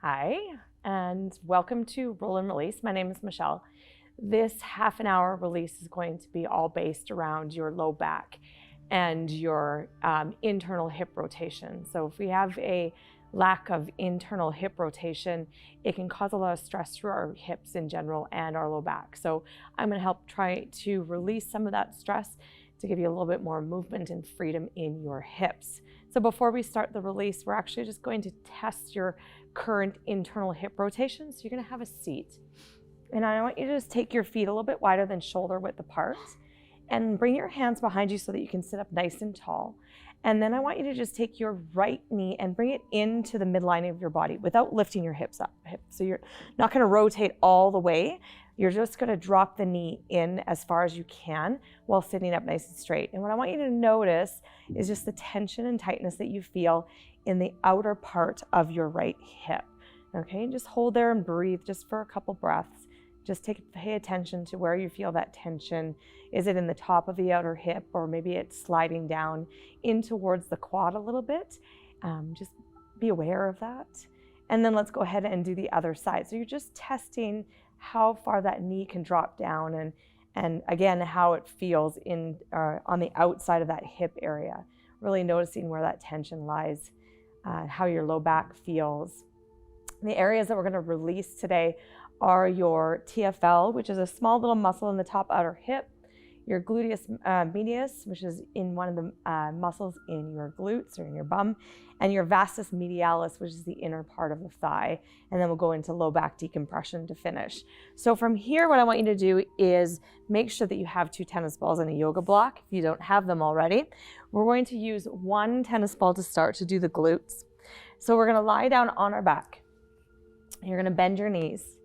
Hi, and welcome to Roll and Release. My name is Michelle. This half an hour release is going to be all based around your low back and your internal hip rotation. So if we have a lack of internal hip rotation, it can cause a lot of stress through our hips in general and our low back. So I'm going to help try to release some of that stress to give you a little bit more movement and freedom in your hips. So before we start the release, we're actually just going to test your current internal hip rotation. So you're going to have a seat. And I want you to just take your feet a little bit wider than shoulder width apart and bring your hands behind you so that you can sit up nice and tall. And then I want you to just take your right knee and bring it into the midline of your body without lifting your hips up. So you're not going to rotate all the way. You're just going to drop the knee in as far as you can while sitting up nice and straight. And what I want you to notice is just the tension and tightness that you feel in the outer part of your right hip. Okay, and just hold there and breathe just for a couple breaths. Just pay attention to where you feel that tension. Is it in the top of the outer hip, or maybe it's sliding down in towards the quad a little bit? Just be aware of that. And then let's go ahead and do the other side. So you're just testing how far that knee can drop down, and again, how it feels on the outside of that hip area. Really noticing where that tension lies, how your low back feels. The areas that we're going to release today are your TFL, which is a small little muscle in the top outer hip, your gluteus medius, which is in one of the muscles in your glutes or in your bum, and your vastus medialis, which is the inner part of the thigh. And then we'll go into low back decompression to finish. So from here, what I want you to do is make sure that you have 2 tennis balls and a yoga block. If you don't have them already, we're going to use 1 tennis ball to start to do the glutes. So we're going to lie down on our back. You're going to bend your knees.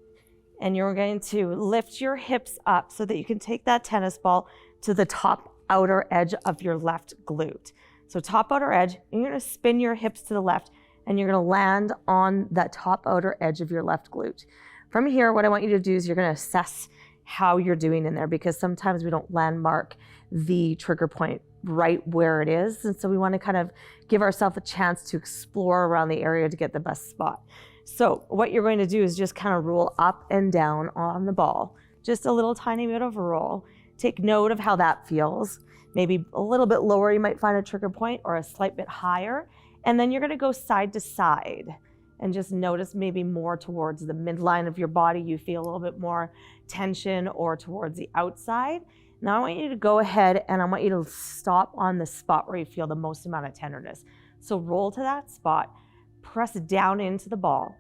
And you're going to lift your hips up so that you can take that tennis ball to the top outer edge of your left glute. So top outer edge, and you're going to spin your hips to the left, and you're going to land on that top outer edge of your left glute. From here, what I want you to do is you're going to assess how you're doing in there, because sometimes we don't landmark the trigger point right where it is. And so we want to kind of give ourselves a chance to explore around the area to get the best spot. So what you're going to do is just kind of roll up and down on the ball. Just a little tiny bit of a roll. Take note of how that feels. Maybe a little bit lower, you might find a trigger point, or a slight bit higher. And then you're going to go side to side and just notice maybe more towards the midline of your body. You feel a little bit more tension, or towards the outside. Now I want you to go ahead and I want you to stop on the spot where you feel the most amount of tenderness. So roll to that spot. Press down into the ball,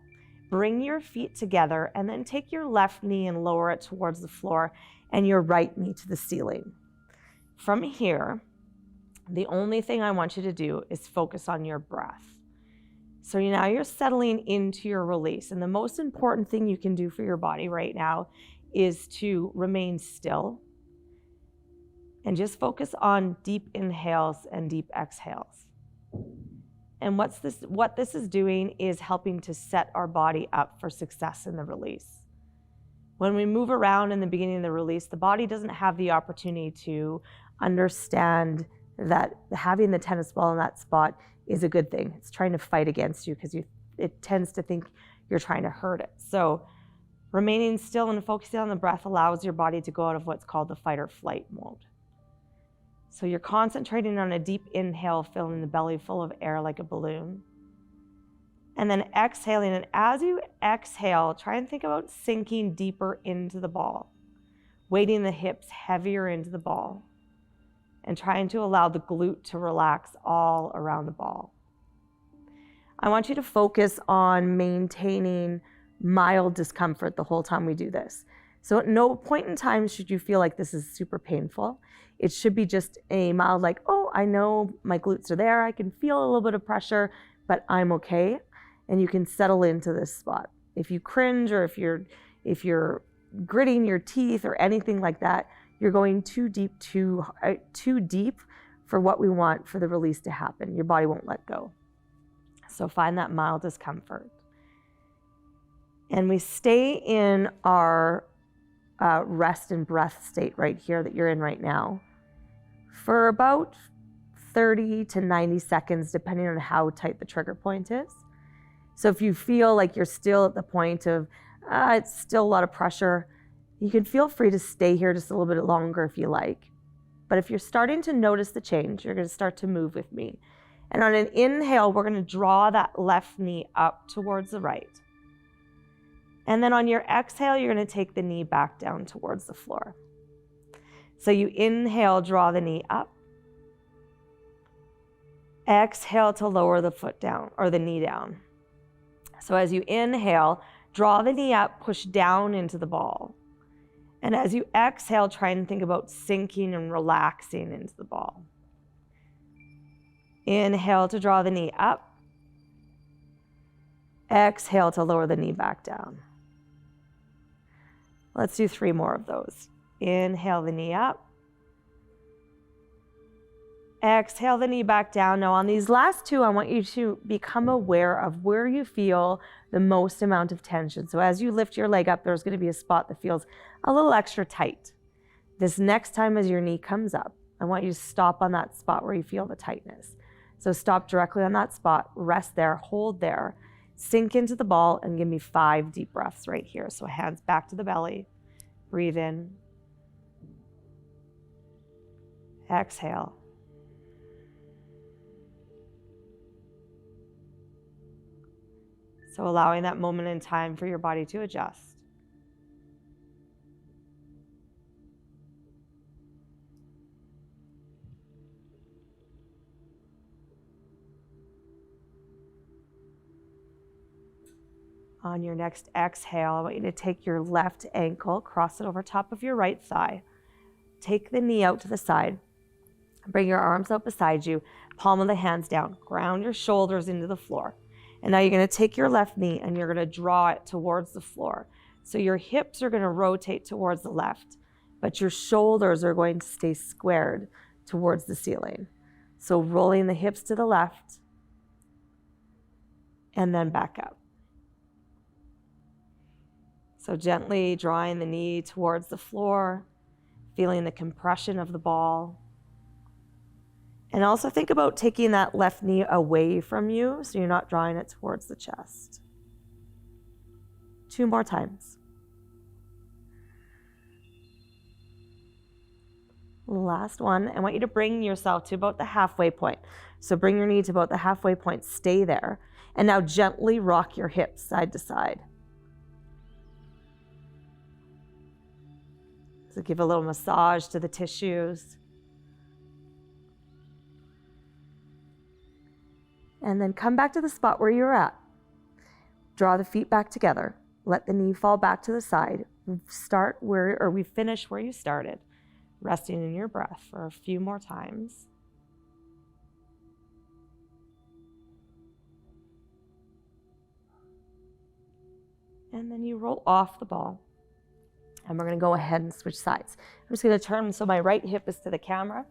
bring your feet together, and then take your left knee and lower it towards the floor and your right knee to the ceiling. From here, the only thing I want you to do is focus on your breath. So now you're settling into your release, and the most important thing you can do for your body right now is to remain still and just focus on deep inhales and deep exhales. And what this is doing is helping to set our body up for success in the release. When we move around in the beginning of the release, the body doesn't have the opportunity to understand that having the tennis ball in that spot is a good thing. It's trying to fight against you because it tends to think you're trying to hurt it. So remaining still and focusing on the breath allows your body to go out of what's called the fight or flight mode. So you're concentrating on a deep inhale, filling the belly full of air like a balloon. And then exhaling, and as you exhale, try and think about sinking deeper into the ball, weighting the hips heavier into the ball, and trying to allow the glute to relax all around the ball. I want you to focus on maintaining mild discomfort the whole time we do this. So at no point in time should you feel like this is super painful. It should be just a mild, like, oh, I know my glutes are there. I can feel a little bit of pressure, but I'm okay. And you can settle into this spot. If you cringe, or if you're gritting your teeth or anything like that, you're going too deep for what we want for the release to happen. Your body won't let go. So find that mild discomfort. And we stay in our rest and breath state right here that you're in right now for about 30 to 90 seconds, depending on how tight the trigger point is. So if you feel like you're still at the point of, it's still a lot of pressure, you can feel free to stay here just a little bit longer if you like. But if you're starting to notice the change, you're going to start to move with me. And on an inhale, we're going to draw that left knee up towards the right. And then on your exhale, you're going to take the knee back down towards the floor. So you inhale, draw the knee up. Exhale to lower the foot down or the knee down. So as you inhale, draw the knee up, push down into the ball. And as you exhale, try and think about sinking and relaxing into the ball. Inhale to draw the knee up. Exhale to lower the knee back down. Let's do 3 more of those. Inhale the knee up. Exhale the knee back down. Now on these last 2, I want you to become aware of where you feel the most amount of tension. So as you lift your leg up, there's going to be a spot that feels a little extra tight. This next time as your knee comes up, I want you to stop on that spot where you feel the tightness. So stop directly on that spot, rest there, hold there, sink into the ball, and give me 5 deep breaths right here. So hands back to the belly, breathe in, exhale. So allowing that moment in time for your body to adjust. On your next exhale, I want you to take your left ankle, cross it over top of your right thigh. Take the knee out to the side. Bring your arms out beside you, palm of the hands down. Ground your shoulders into the floor. And now you're going to take your left knee and you're going to draw it towards the floor. So your hips are going to rotate towards the left, but your shoulders are going to stay squared towards the ceiling. So rolling the hips to the left and then back up. So gently drawing the knee towards the floor, feeling the compression of the ball. And also think about taking that left knee away from you so you're not drawing it towards the chest. 2 more times. Last one. I want you to bring yourself to about the halfway point. So bring your knee to about the halfway point. Stay there. And now gently rock your hips side to side. So give a little massage to the tissues. And then come back to the spot where you're at. Draw the feet back together. Let the knee fall back to the side. We finish where you started. Resting in your breath for a few more times. And then you roll off the ball. And we're going to go ahead and switch sides. I'm just going to turn so my right hip is to the camera.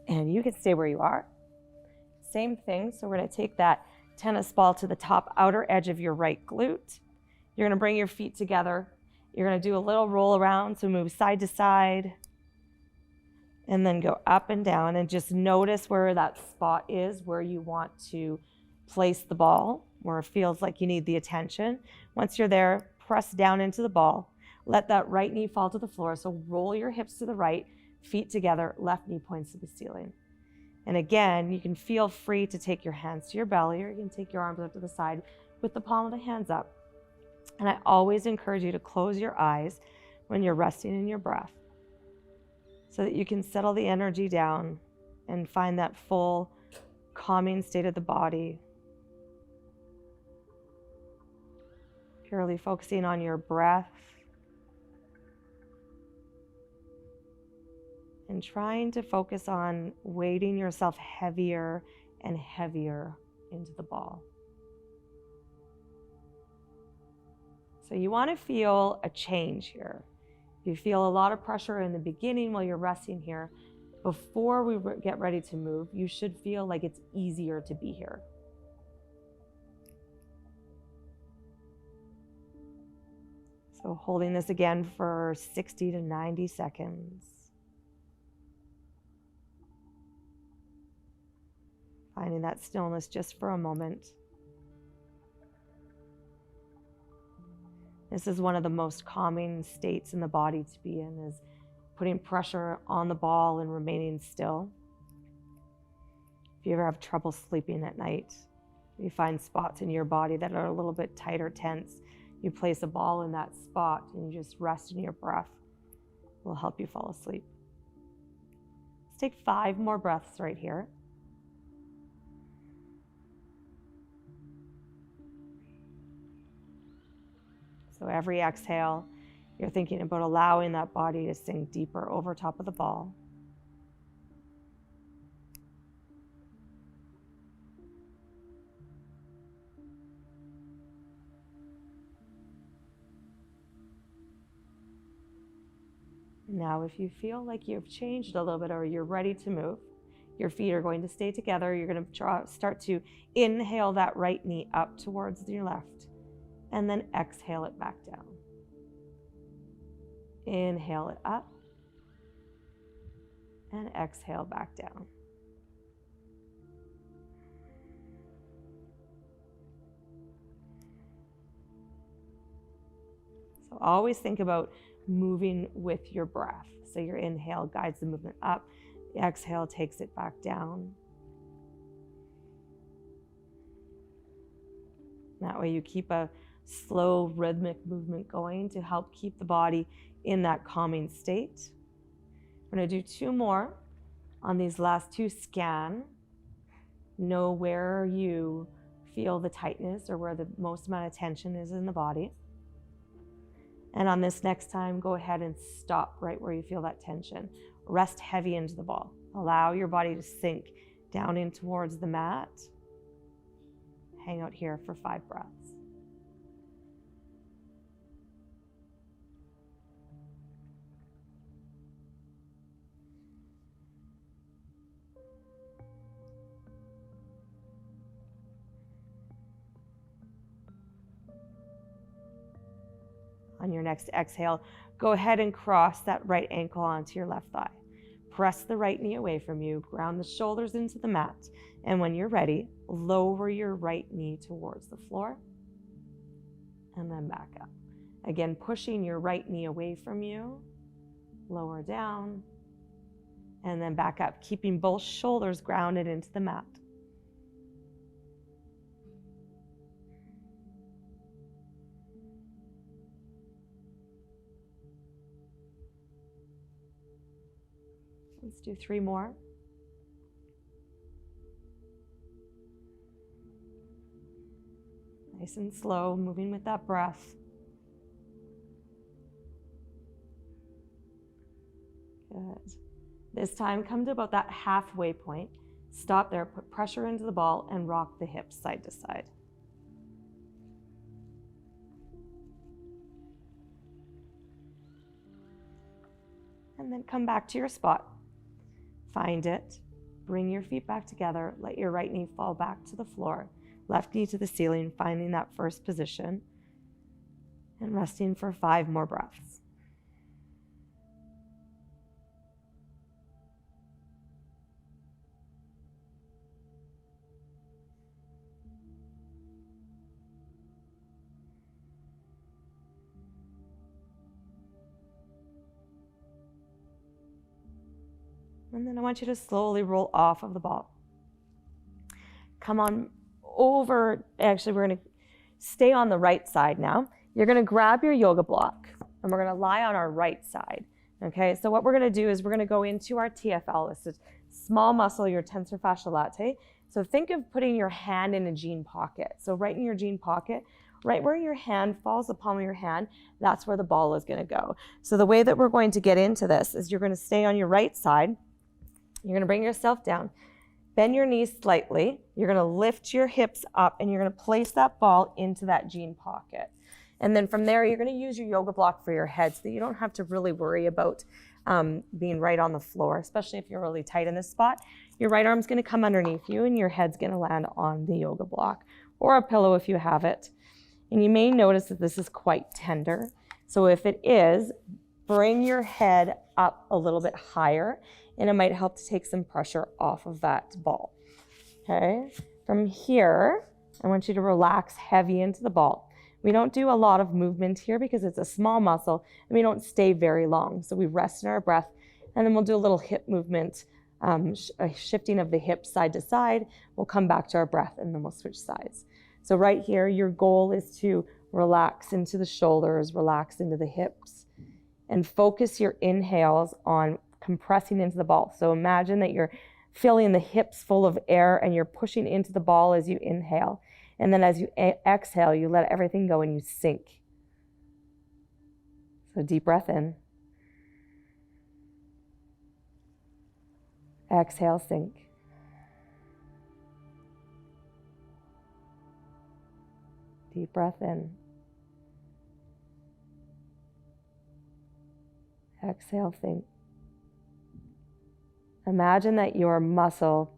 And you can stay where you are. Same thing. So we're going to take that tennis ball to the top outer edge of your right glute. You're going to bring your feet together. You're going to do a little roll around. So move side to side. And then go up and down. And just notice where that spot is, where you want to place the ball, where it feels like you need the attention. Once you're there, press down into the ball. Let that right knee fall to the floor. So roll your hips to the right, feet together, left knee points to the ceiling. And again, you can feel free to take your hands to your belly, or you can take your arms up to the side with the palm of the hands up. And I always encourage you to close your eyes when you're resting in your breath so that you can settle the energy down and find that full calming state of the body. Purely focusing on your breath. And trying to focus on weighting yourself heavier and heavier into the ball. So you want to feel a change here. You feel a lot of pressure in the beginning while you're resting here. Before we get ready to move, you should feel like it's easier to be here. So holding this again for 60 to 90 seconds. Finding that stillness just for a moment. This is one of the most calming states in the body to be in, is putting pressure on the ball and remaining still. If you ever have trouble sleeping at night, you find spots in your body that are a little bit tight or tense, you place a ball in that spot and you just rest in your breath. It will help you fall asleep. Let's take 5 more breaths right here. So every exhale, you're thinking about allowing that body to sink deeper over top of the ball. Now, if you feel like you've changed a little bit or you're ready to move, your feet are going to stay together. You're going to start to inhale that right knee up towards your left, and then exhale it back down. Inhale it up, and exhale back down. So always think about moving with your breath. So your inhale guides the movement up, the exhale takes it back down. That way you keep a slow rhythmic movement going to help keep the body in that calming state. We're going to do 2 more. On these last 2, scan. Know where you feel the tightness or where the most amount of tension is in the body. And on this next time, go ahead and stop right where you feel that tension. Rest heavy into the ball. Allow your body to sink down in towards the mat. Hang out here for 5 breaths. On your next exhale, go ahead and cross that right ankle onto your left thigh. Press the right knee away from you, ground the shoulders into the mat, and when you're ready, lower your right knee towards the floor, and then back up. Again, pushing your right knee away from you, lower down, and then back up, keeping both shoulders grounded into the mat. Let's do 3 more. Nice and slow, moving with that breath. Good. This time, come to about that halfway point. Stop there, put pressure into the ball, and rock the hips side to side. And then come back to your spot. Find it, bring your feet back together, let your right knee fall back to the floor, left knee to the ceiling, finding that first position, and resting for 5 more breaths. And then I want you to slowly roll off of the ball. Come on over. Actually, we're going to stay on the right side now. You're going to grab your yoga block, and we're going to lie on our right side. Okay, so what we're going to do is we're going to go into our TFL. This is small muscle, your tensor fascial latae. So think of putting your hand in a jean pocket. So right in your jean pocket, right where your hand falls, the palm of your hand, that's where the ball is going to go. So the way that we're going to get into this is you're going to stay on your right side. You're going to bring yourself down, bend your knees slightly. You're going to lift your hips up, and you're going to place that ball into that jean pocket. And then from there, you're going to use your yoga block for your head so that you don't have to really worry about being right on the floor, especially if you're really tight in this spot. Your right arm's going to come underneath you, and your head's going to land on the yoga block or a pillow if you have it. And you may notice that this is quite tender. So if it is, bring your head up a little bit higher, and it might help to take some pressure off of that ball. Okay, from here, I want you to relax heavy into the ball. We don't do a lot of movement here because it's a small muscle and we don't stay very long. So we rest in our breath, and then we'll do a little hip movement, a shifting of the hips side to side. We'll come back to our breath and then we'll switch sides. So right here, your goal is to relax into the shoulders, relax into the hips, and focus your inhales on compressing into the ball. So imagine that you're filling the hips full of air and you're pushing into the ball as you inhale. And then as you exhale, you let everything go and you sink. So deep breath in. Exhale, sink. Deep breath in. Exhale, sink. Imagine that your muscle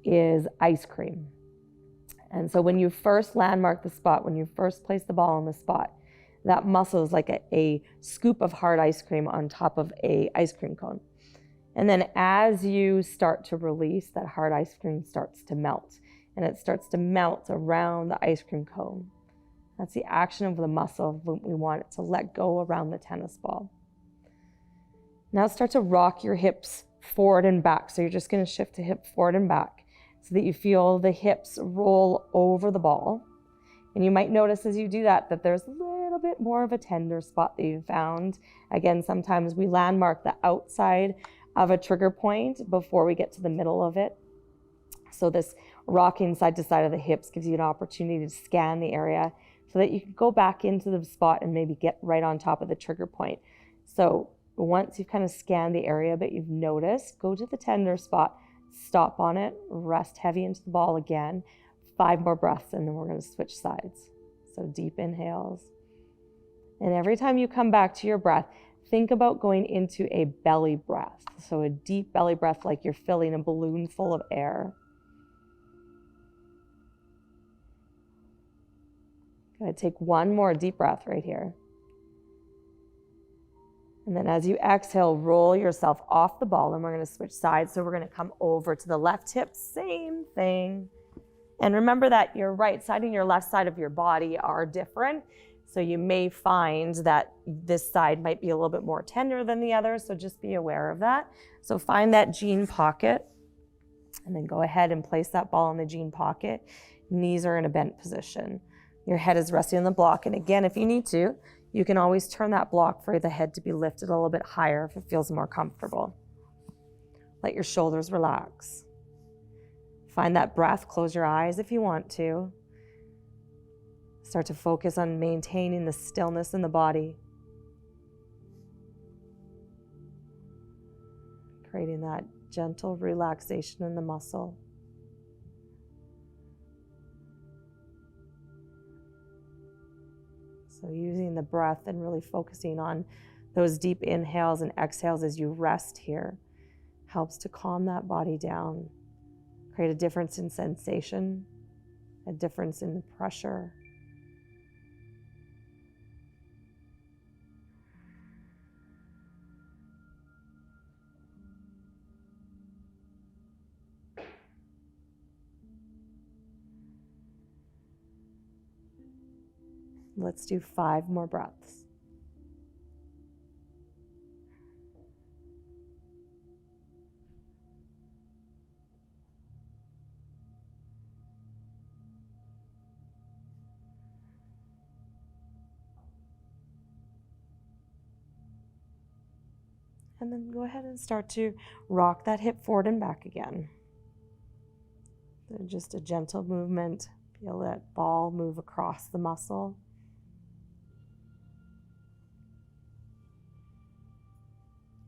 is ice cream. And so when you first landmark the spot, when you first place the ball on the spot, that muscle is like a scoop of hard ice cream on top of an ice cream cone. And then as you start to release, that hard ice cream starts to melt. And it starts to melt around the ice cream cone. That's the action of the muscle. We want it to let go around the tennis ball. Now start to rock your hips forward and back. So you're just going to shift the hip forward and back so that you feel the hips roll over the ball. And you might notice as you do that there's a little bit more of a tender spot that you found. Again, sometimes we landmark the outside of a trigger point before we get to the middle of it. So this rocking side to side of the hips gives you an opportunity to scan the area so that you can go back into the spot and maybe get right on top of the trigger point. So once you've kind of scanned the area that you've noticed, go to the tender spot, stop on it, rest heavy into the ball again, 5 more breaths, and then we're going to switch sides. So deep inhales. And every time you come back to your breath, think about going into a belly breath. So a deep belly breath like you're filling a balloon full of air. Good. Take one more deep breath right here. And then as you exhale, roll yourself off the ball, and we're going to switch sides. So we're going to come over to the left hip, same thing. And remember that your right side and your left side of your body are different. So you may find that this side might be a little bit more tender than the other. So just be aware of that. So find that jean pocket and then go ahead and place that ball in the jean pocket. Knees are in a bent position. Your head is resting on the block. And again, if you need to, you can always turn that block for the head to be lifted a little bit higher if it feels more comfortable. Let your shoulders relax. Find that breath. Close your eyes if you want to. Start to focus on maintaining the stillness in the body. Creating that gentle relaxation in the muscle. So using the breath and really focusing on those deep inhales and exhales as you rest here helps to calm that body down, create a difference in sensation, a difference in the pressure. Let's do 5 more breaths. And then go ahead and start to rock that hip forward and back again. So just a gentle movement. Feel that ball move across the muscle.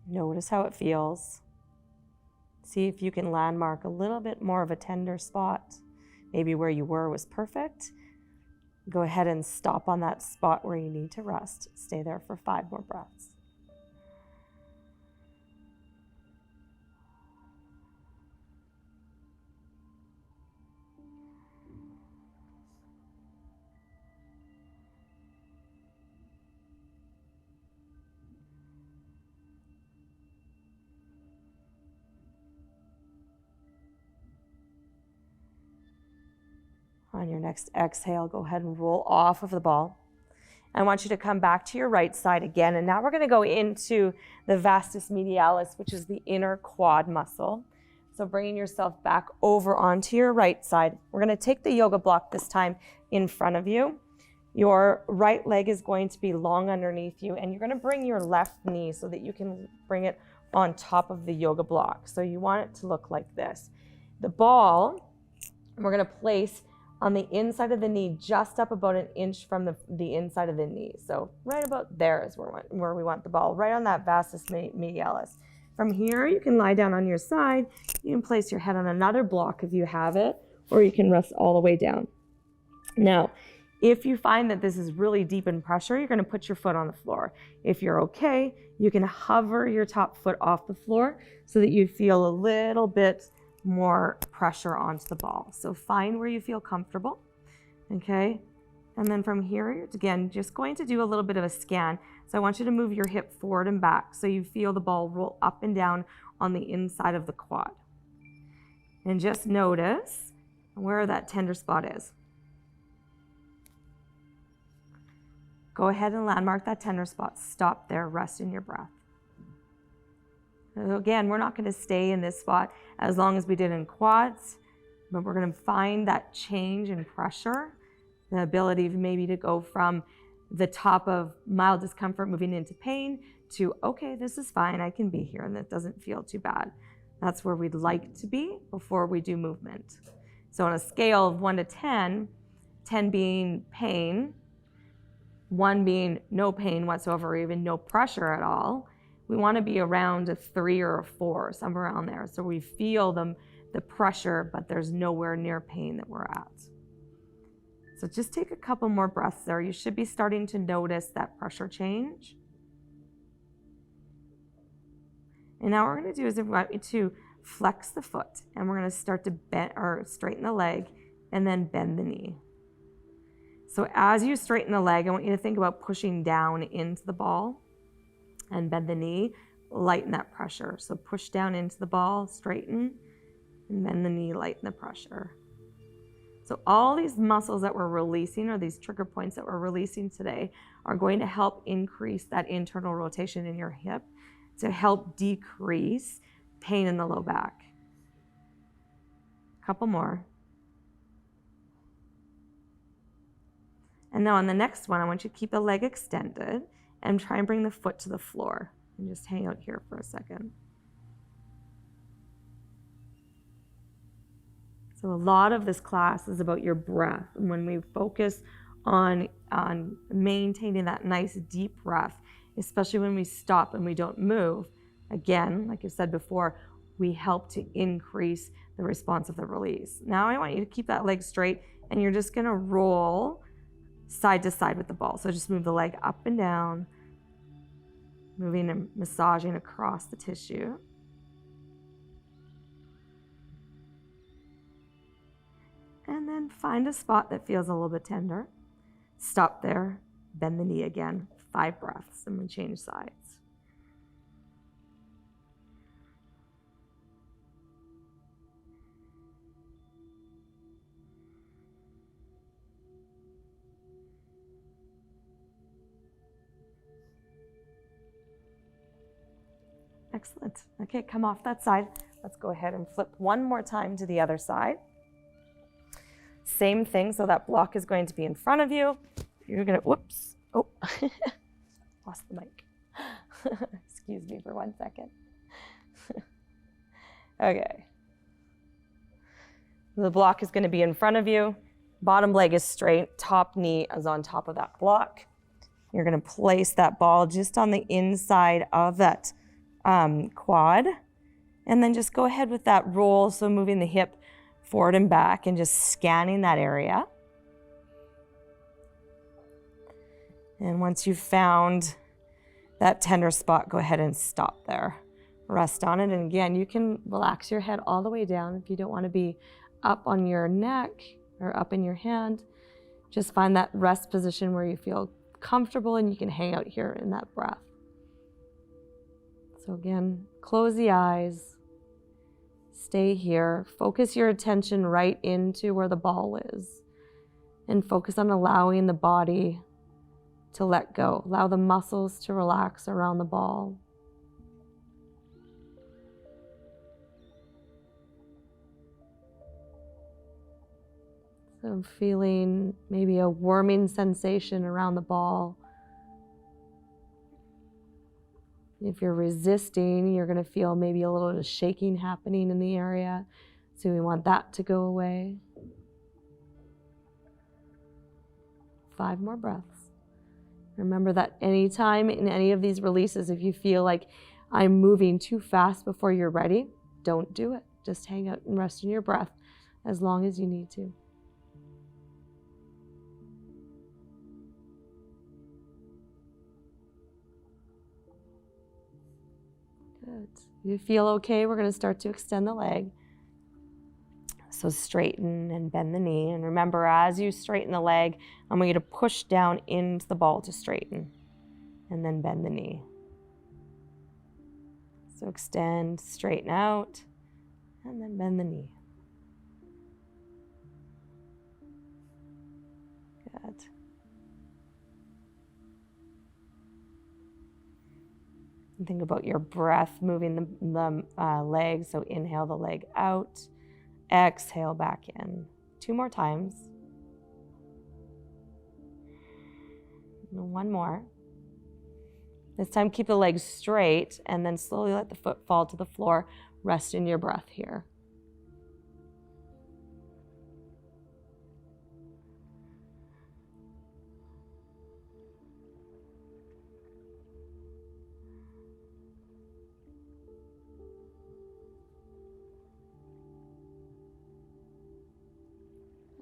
Notice how it feels. See if you can landmark a little bit more of a tender spot. Maybe where you were was perfect. Go ahead and stop on that spot where you need to rest. Stay there for 5 more breaths. On your next exhale, go ahead and roll off of the ball. I want you to come back to your right side again, and now we're going to go into the vastus medialis, which is the inner quad muscle. So bringing yourself back over onto your right side. We're going to take the yoga block this time in front of you. Your right leg is going to be long underneath you, and you're going to bring your left knee so that you can bring it on top of the yoga block. So you want it to look like this. The ball, we're going to place on the inside of the knee, just up about an inch from the inside of the knee. So right about there is where we want the ball, right on that vastus medialis. From here, you can lie down on your side. You can place your head on another block if you have it, or you can rest all the way down. Now, if you find that this is really deep in pressure, you're going to put your foot on the floor. If you're okay, you can hover your top foot off the floor so that you feel a little bit more pressure onto the ball. So find where you feel comfortable, okay? And then from here, you're again just going to do a little bit of a scan. So I want you to move your hip forward and back so you feel the ball roll up and down on the inside of the quad. And just notice where that tender spot is. Go ahead and landmark that tender spot. Stop there, rest in your breath. So again, we're not going to stay in this spot as long as we did in quads, but we're going to find that change in pressure, the ability maybe to go from the top of mild discomfort moving into pain to, okay, this is fine, I can be here and that doesn't feel too bad. That's where we'd like to be before we do movement. So on a scale of 1 to 10, 10 being pain, 1 being no pain whatsoever, or even no pressure at all, we want to be around a 3 or a 4, somewhere around there. So we feel the pressure, but there's nowhere near pain that we're at. So just take a couple more breaths there. You should be starting to notice that pressure change. And now what we're going to do is we want you to flex the foot, and we're going to start to bend or straighten the leg and then bend the knee. So as you straighten the leg, I want you to think about pushing down into the ball and bend the knee, lighten that pressure. So push down into the ball, straighten, and bend the knee, lighten the pressure. So all these muscles that we're releasing, or these trigger points that we're releasing today, are going to help increase that internal rotation in your hip to help decrease pain in the low back. A couple more. And now on the next one, I want you to keep the leg extended and try and bring the foot to the floor. And just hang out here for a second. So a lot of this class is about your breath. And when we focus on maintaining that nice deep breath, especially when we stop and we don't move, again, like I said before, we help to increase the response of the release. Now I want you to keep that leg straight, and you're just gonna roll side to side with the ball. So just move the leg up and down, moving and massaging across the tissue. And then find a spot that feels a little bit tender. Stop there, bend the knee again. 5 breaths, and we change sides. Excellent. Okay, come off that side. Let's go ahead and flip one more time to the other side. Same thing, so that block is going to be in front of you. You're gonna, whoops, oh, lost the mic. Excuse me for 1 second. Okay. The block is gonna be in front of you. Bottom leg is straight, top knee is on top of that block. You're gonna place that ball just on the inside of that quad, and then just go ahead with that roll, so moving the hip forward and back and just scanning that area. And once you've found that tender spot, go ahead and stop there. Rest on it, and again, you can relax your head all the way down if you don't want to be up on your neck or up in your hand. Just find that rest position where you feel comfortable, and you can hang out here in that breath. So again, close the eyes, stay here, focus your attention right into where the ball is. and focus on allowing the body to let go. Allow the muscles to relax around the ball. So I'm feeling maybe a warming sensation around the ball. If you're resisting, you're going to feel maybe a little bit of shaking happening in the area. So we want that to go away. 5 more breaths. Remember that anytime in any of these releases, if you feel like I'm moving too fast before you're ready, don't do it. Just hang out and rest in your breath as long as you need to. Good. If you feel okay, we're going to start to extend the leg. So straighten and bend the knee. And remember, as you straighten the leg, I want you to push down into the ball to straighten. And then bend the knee. So extend, straighten out, and then bend the knee. Good. And think about your breath moving the leg. So inhale the leg out. Exhale back in. 2 more times. And 1 more. This time keep the legs straight and then slowly let the foot fall to the floor. Rest in your breath here.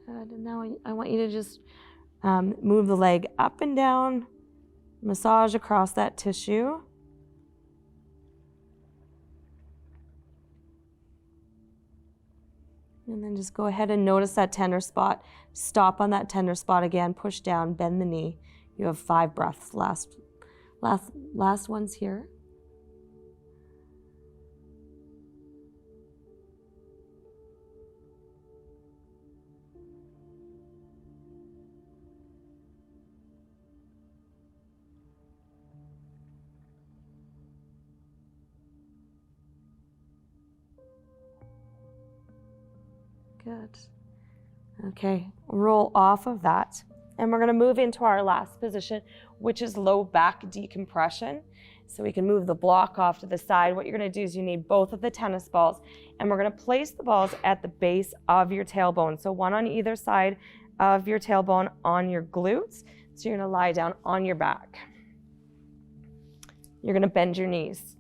Good. And now I want you to just move the leg up and down, massage across that tissue. And then just go ahead and notice that tender spot. Stop on that tender spot again, push down, bend the knee. You have 5 breaths. Last ones here. Good. Okay, roll off of that. And we're going to move into our last position, which is low back decompression. So we can move the block off to the side. What you're going to do is you need both of the tennis balls, and we're going to place the balls at the base of your tailbone. So one on either side of your tailbone on your glutes. So you're going to lie down on your back. You're going to bend your knees.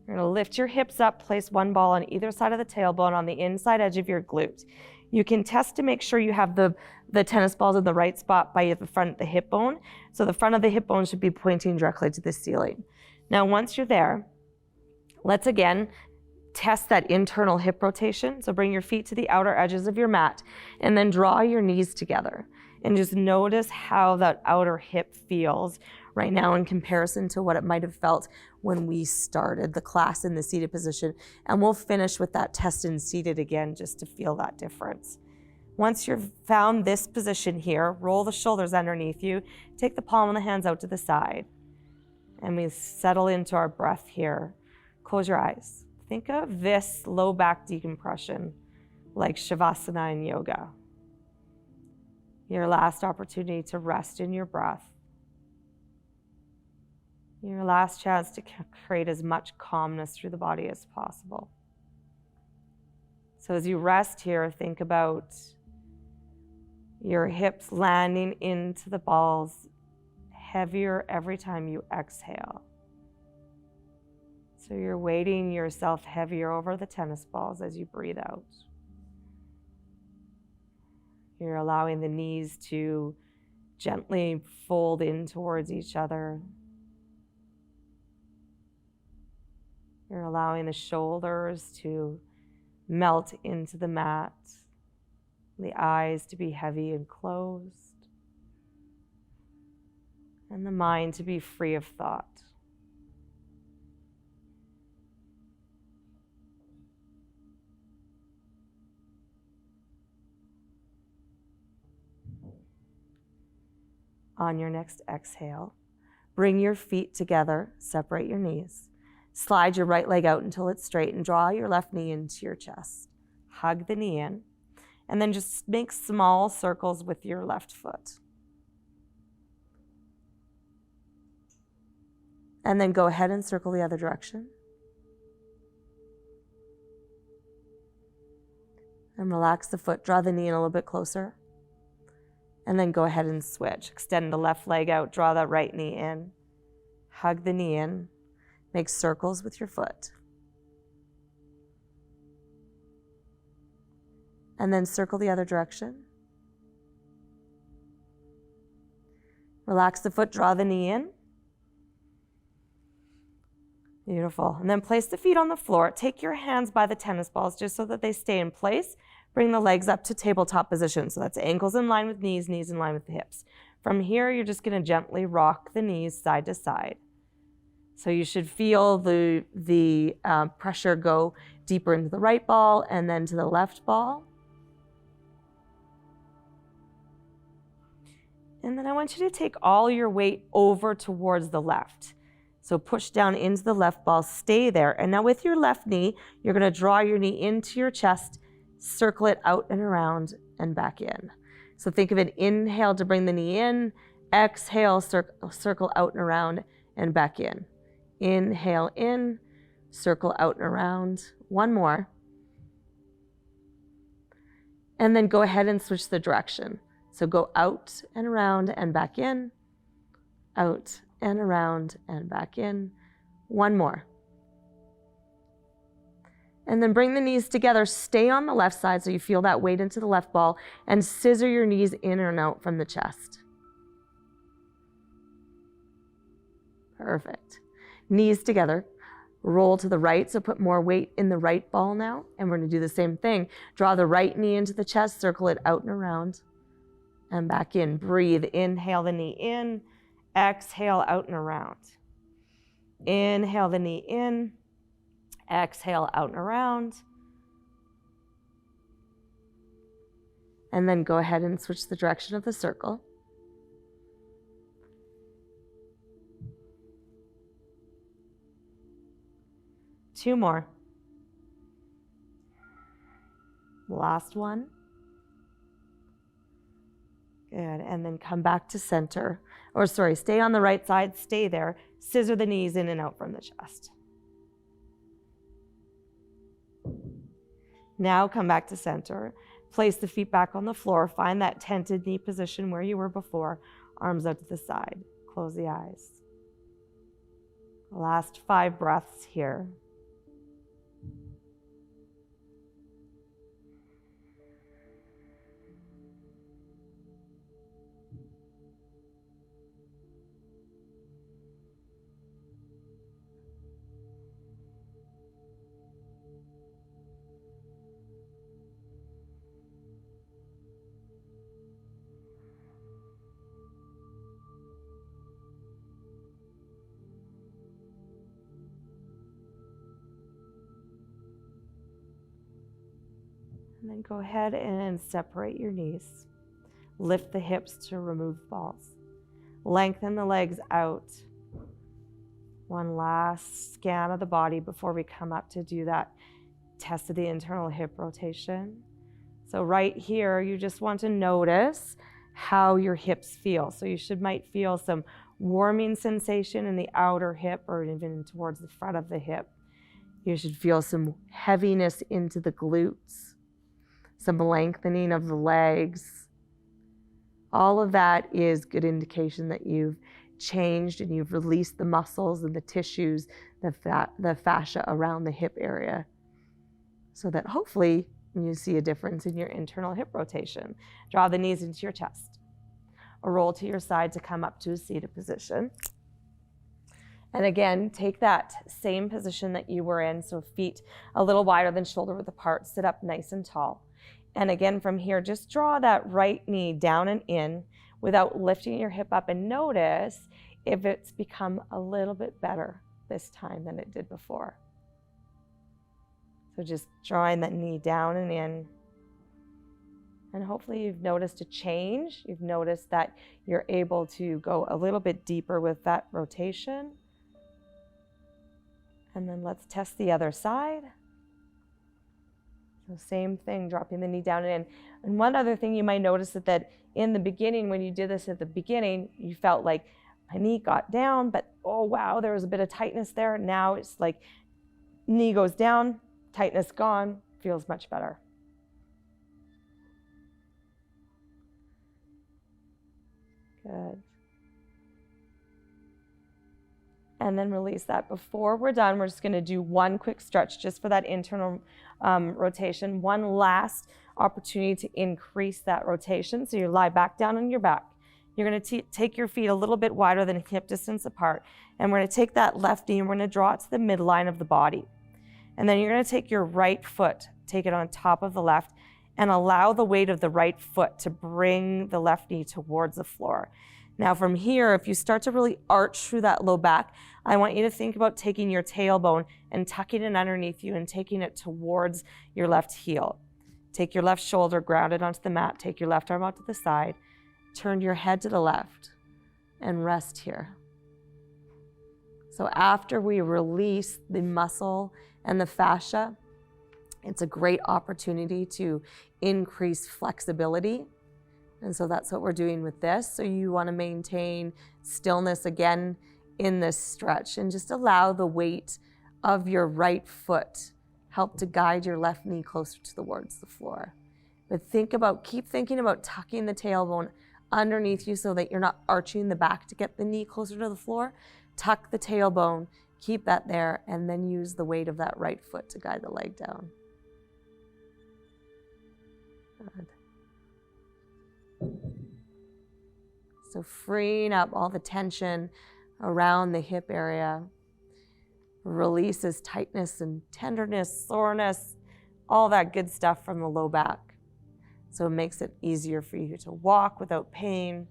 You're going to lift your hips up, place one ball on either side of the tailbone on the inside edge of your glute. You can test to make sure you have the tennis balls in the right spot by the front of the hip bone. So the front of the hip bone should be pointing directly to the ceiling. Now, once you're there, let's again test that internal hip rotation. So bring your feet to the outer edges of your mat and then draw your knees together. And just notice how that outer hip feels right now in comparison to what it might have felt when we started the class in the seated position. And we'll finish with that test in seated again just to feel that difference. Once you've found this position here, roll the shoulders underneath you, take the palm of the hands out to the side, and we settle into our breath here. Close your eyes. Think of this low back decompression like Shavasana in yoga. Your last opportunity to rest in your breath. Your last chance to create as much calmness through the body as possible. So as you rest here, think about your hips landing into the balls heavier every time you exhale. So you're weighting yourself heavier over the tennis balls as you breathe out. You're allowing the knees to gently fold in towards each other. You're allowing the shoulders to melt into the mat, the eyes to be heavy and closed, and the mind to be free of thought. On your next exhale, bring your feet together, separate your knees. Slide your right leg out until it's straight and draw your left knee into your chest. Hug the knee in, and then just make small circles with your left foot. And then go ahead and circle the other direction. And relax the foot, draw the knee in a little bit closer. And then go ahead and switch. Extend the left leg out, draw that right knee in. Hug the knee in. Make circles with your foot. And then circle the other direction. Relax the foot, draw the knee in. Beautiful. And then place the feet on the floor. Take your hands by the tennis balls just so that they stay in place. Bring the legs up to tabletop position. So that's ankles in line with knees, knees in line with the hips. From here, you're just going to gently rock the knees side to side. So you should feel the pressure go deeper into the right ball and then to the left ball. And then I want you to take all your weight over towards the left. So push down into the left ball, stay there. And now with your left knee, you're going to draw your knee into your chest, circle it out and around and back in. So think of it, inhale to bring the knee in, exhale, circle out and around and back in. Inhale in, circle out and around. One more. And then go ahead and switch the direction. So go out and around and back in, out and around and back in. One more. And then bring the knees together, stay on the left side so you feel that weight into the left ball, and scissor your knees in and out from the chest. Perfect. Knees together, roll to the right, so put more weight in the right ball now, and we're gonna do the same thing. Draw the right knee into the chest, circle it out and around, and back in. Breathe, inhale the knee in, exhale out and around. Inhale the knee in, exhale out and around. And then go ahead and switch the direction of the circle. Two more. Last one. Good, and then come back to center. Or sorry, stay on the right side, stay there. Scissor the knees in and out from the chest. Now come back to center. Place the feet back on the floor. Find that tented knee position where you were before. Arms out to the side. Close the eyes. Last 5 breaths here. And then go ahead and separate your knees. Lift the hips to remove balls. Lengthen the legs out. One last scan of the body before we come up to do that test of the internal hip rotation. So right here, you just want to notice how your hips feel. So you might feel some warming sensation in the outer hip or even towards the front of the hip. You should feel some heaviness into the glutes. Some lengthening of the legs. All of that is good indication that you've changed and you've released the muscles and the tissues, the fascia around the hip area, so that hopefully you see a difference in your internal hip rotation. Draw the knees into your chest. Or roll to your side to come up to a seated position. And again, take that same position that you were in, so feet a little wider than shoulder width apart, sit up nice and tall. And again, from here, just draw that right knee down and in without lifting your hip up, and notice if it's become a little bit better this time than it did before. So just drawing that knee down and in And hopefully you've noticed a change. You've noticed that you're able to go a little bit deeper with that rotation. And then let's test the other side. So same thing, dropping the knee down and in. And one other thing you might notice is that in the beginning, when you did this at the beginning, you felt like my knee got down, but oh wow, there was a bit of tightness there. Now it's like knee goes down, tightness gone, feels much better. Good. And then release that. Before we're done, we're just going to do one quick stretch just for that internal rotation. One last opportunity to increase that rotation. So you lie back down on your back. You're going to take your feet a little bit wider than hip distance apart. And we're going to take that left knee and we're going to draw it to the midline of the body. And then you're going to take your right foot, take it on top of the left, and allow the weight of the right foot to bring the left knee towards the floor. Now from here, if you start to really arch through that low back, I want you to think about taking your tailbone and tucking it underneath you and taking it towards your left heel. Take your left shoulder, ground it onto the mat, take your left arm out to the side, turn your head to the left, and rest here. So after we release the muscle and the fascia, it's a great opportunity to increase flexibility. And so that's what we're doing with this. So you want to maintain stillness again in this stretch and just allow the weight of your right foot help to guide your left knee closer towards the floor. But keep thinking about tucking the tailbone underneath you so that you're not arching the back to get the knee closer to the floor. Tuck the tailbone, keep that there, and then use the weight of that right foot to guide the leg down. Good. So freeing up all the tension around the hip area, releases tightness and tenderness, soreness, all that good stuff from the low back. So it makes it easier for you to walk without pain,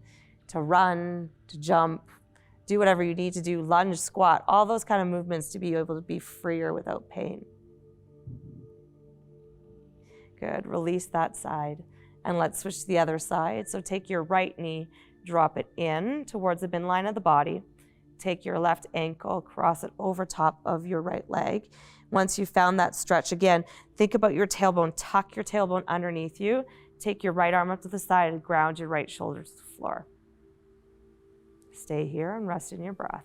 to run, to jump, do whatever you need to do, lunge, squat, all those kind of movements to be able to be freer without pain. Good, release that side. And let's switch to the other side. So take your right knee, drop it in towards the midline of the body. Take your left ankle, cross it over top of your right leg. Once you've found that stretch, again, think about your tailbone. Tuck your tailbone underneath you. Take your right arm up to the side and ground your right shoulder to the floor. Stay here and rest in your breath.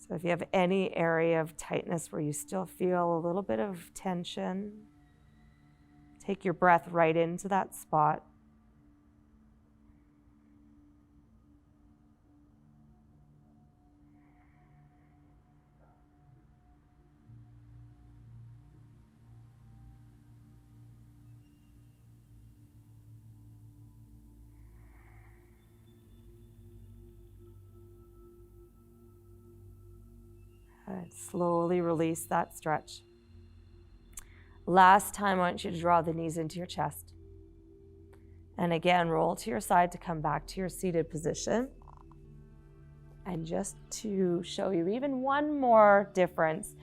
So if you have any area of tightness where you still feel a little bit of tension, take your breath right into that spot. Good. Slowly release that stretch. Last time, I want you to draw the knees into your chest. And again, roll to your side to come back to your seated position. And just to show you even one more difference,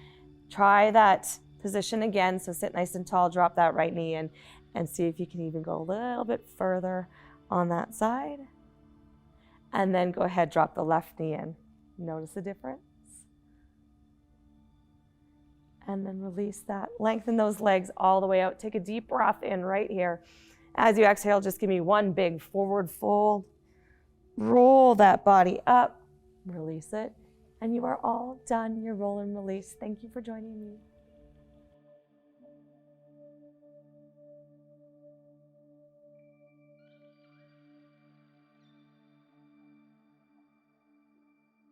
try that position again. So sit nice and tall, drop that right knee in, and see if you can even go a little bit further on that side. And then go ahead, drop the left knee in. Notice the difference? And then release that. Lengthen those legs all the way out. Take a deep breath in right here. As you exhale, just give me one big forward fold. Roll that body up. Release it. And you are all done your roll and release. Thank you for joining me.